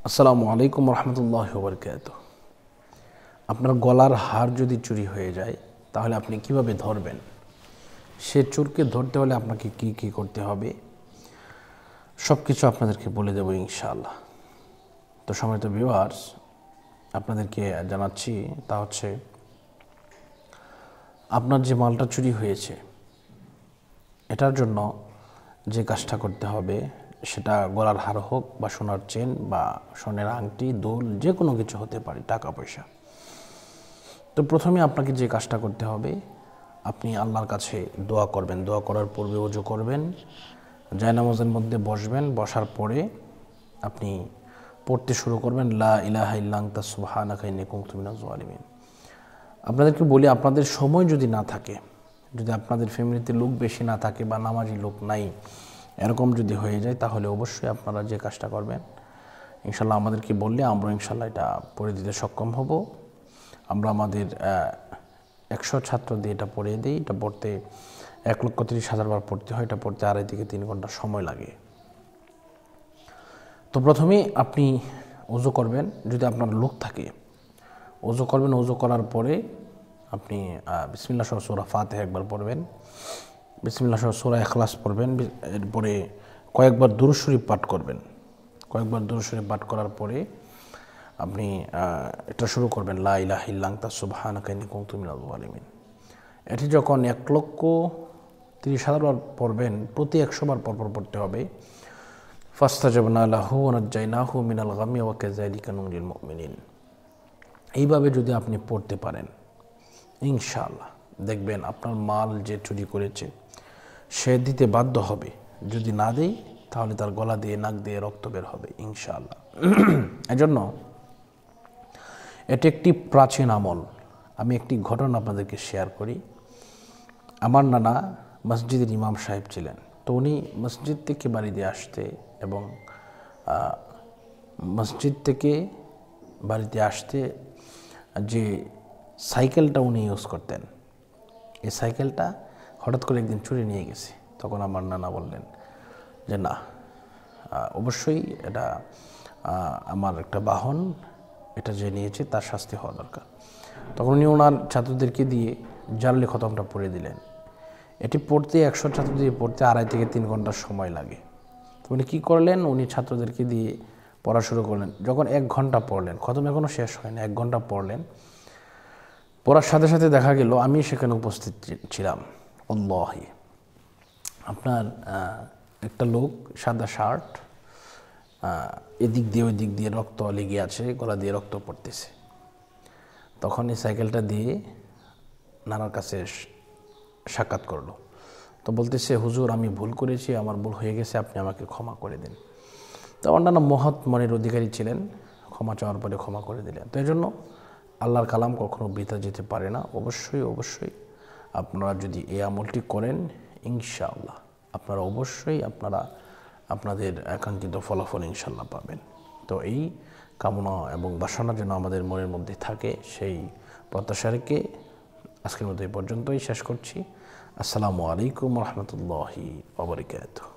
আসসালামু আলাইকুম রহমতুল্লাহি ওয়া বারাকাতুহু। আপনার গলার হার যদি চুরি হয়ে যায় তাহলে আপনি কিভাবে ধরবেন? সে চোরকে ধরতে হলে আপনাকে কি কি করতে হবে সব কিছু আপনাদেরকে বলে দেব ইনশাআল্লাহ। তো সম্মানিত ভিউয়ার্স, আপনাদেরকে জানাচ্ছি তা হচ্ছে, আপনার যে মালটা চুরি হয়েছে এটার জন্য যে কাজটা করতে হবে সেটা গলার হার হোক বা সোনার চেন বা সোনার আংটি, দুল, যে কোনো কিছু হতে পারে, টাকা পয়সা। তো প্রথমে আপনাকে যে কাজটা করতে হবে, আপনি আল্লাহর কাছে দোয়া করবেন। দোয়া করার পূর্বে ওযু করবেন, জায়নামাজের মধ্যে বসবেন। বসার পরে আপনি পড়তে শুরু করবেন, লা ইলাহা ইল্লা আনতা সুবহানাকা ইন্নী কুনতু মিনাজ জালিমিন। আপনাদেরকে বলি, আপনাদের সময় যদি না থাকে, যদি আপনাদের ফ্যামিলিতে লোক বেশি না থাকে বা নামাজি লোক নাই, এরকম যদি হয়ে যায়, তাহলে অবশ্যই আপনারা যে কাজটা করবেন ইনশাল্লাহ আমাদেরকে বললে আমরা ইনশাল্লাহ এটা পড়ে দিতে সক্ষম হব। আমরা আমাদের 100 ছাত্র দিয়ে এটা পড়িয়ে দিই। এটা পড়তে 1,30,000 বার পড়তে হয়। এটা পড়তে 2.5 থেকে 3 ঘন্টা সময় লাগে। তো প্রথমে আপনি ওযু করবেন, যদি আপনার লোক থাকে ওযু করবেন। ওযু করার পরে আপনি বিসমিল্লাহ সহ সূরা ফাতিহা একবার পড়বেন, বিসমিল্লাহ সহ সূরা ইখলাস পড়বেন। এরপরে কয়েকবার দুরূদ শরীফ পাঠ করবেন। কয়েকবার দুরূদ শরীফ পাঠ করার পরে আপনি এটা শুরু করবেন, লা ইলাহা ইল্লা আনতা সুবহানাকা ইন্নী কুনতু মিনাজ জালিমিন। এটি যখন 1,30,000 বার পড়বেন, প্রতি 100 বার পরপর পড়তে হবে। ফাস্তাজাবনা লাহু ওয়া নাজ্জায়নাহু মিনাল গাম্মি ওয়া কাযালিকা নুনজিল মুমিনিন। এইভাবে যদি আপনি পড়তে পারেন ইনশাআল্লাহ দেখবেন আপনার মাল যে চুরি করেছে সে দিতে বাধ্য হবে। যদি না দেয় তাহলে তার গলা দিয়ে, নাক দিয়ে রক্ত বের হবে ইনশাআল্লাহ। এজন্য এটি একটি প্রাচীন আমল। আমি একটি ঘটনা আপনাদেরকে শেয়ার করি। আমার নানা মসজিদের ইমাম সাহেব ছিলেন। তো উনি মসজিদ থেকে বাড়িতে আসতে এবং মসজিদ থেকে বাড়িতে আসতে যে সাইকেলটা উনি ইউজ করতেন, এই সাইকেলটা হঠাৎ করে একদিন চুরি নিয়ে গেছে। তখন আমার নানা বললেন যে না, অবশ্যই এটা আমার একটা বাহন, এটা যে নিয়েছে তার শাস্তি হওয়া দরকার। তখন উনি ওনার ছাত্রদেরকে দিয়ে জারলি খতমটা পড়ে দিলেন। এটি পড়তে 100 ছাত্র দিয়ে পড়তে 2.5 থেকে 3 ঘন্টা সময় লাগে। তো উনি কী করলেন, উনি ছাত্রদেরকে দিয়ে পড়া শুরু করলেন। যখন 1 ঘন্টা পড়লেন, খতম এখনও শেষ হয়নি, 1 ঘন্টা পড়লেন। পড়ার সাথে সাথে দেখা গেল আমি সেখানে উপস্থিত ছিলাম। আল্লাহি, আপনার একটা লোক সাদা শার্ট, এদিক দিয়ে ওই দিক দিয়ে রক্ত লেগে আছে, গলা দিয়ে রক্ত পড়তেছে। তখন এই সাইকেলটা দিয়ে নানার কাছে সাক্ষাৎ করলো। তো বলতেছে, হুজুর আমি ভুল করেছি, আমার ভুল হয়ে গেছে, আপনি আমাকে ক্ষমা করে দিন। তো আমার নানা মহৎ মনের অধিকারী ছিলেন, ক্ষমা চাওয়ার পরে ক্ষমা করে দিলেন। তো এই জন্য আল্লাহর কালাম কখনো বৃথা যেতে পারে না। অবশ্যই অবশ্যই আপনারা যদি এই আমলটি করেন ইনশাআল্লাহ আপনারা অবশ্যই আপনাদের আকাঙ্ক্ষিত ফলাফল ইনশাআল্লাহ পাবেন। তো এই কামনা এবং বাসনা যেন আমাদের মনের মধ্যে থাকে, সেই প্রত্যাশা রেখে আজকের মতো এই পর্যন্তই শেষ করছি। আসসালামু আলাইকুম রহমতুল্লাহি ওয়া বারাকাতুহু।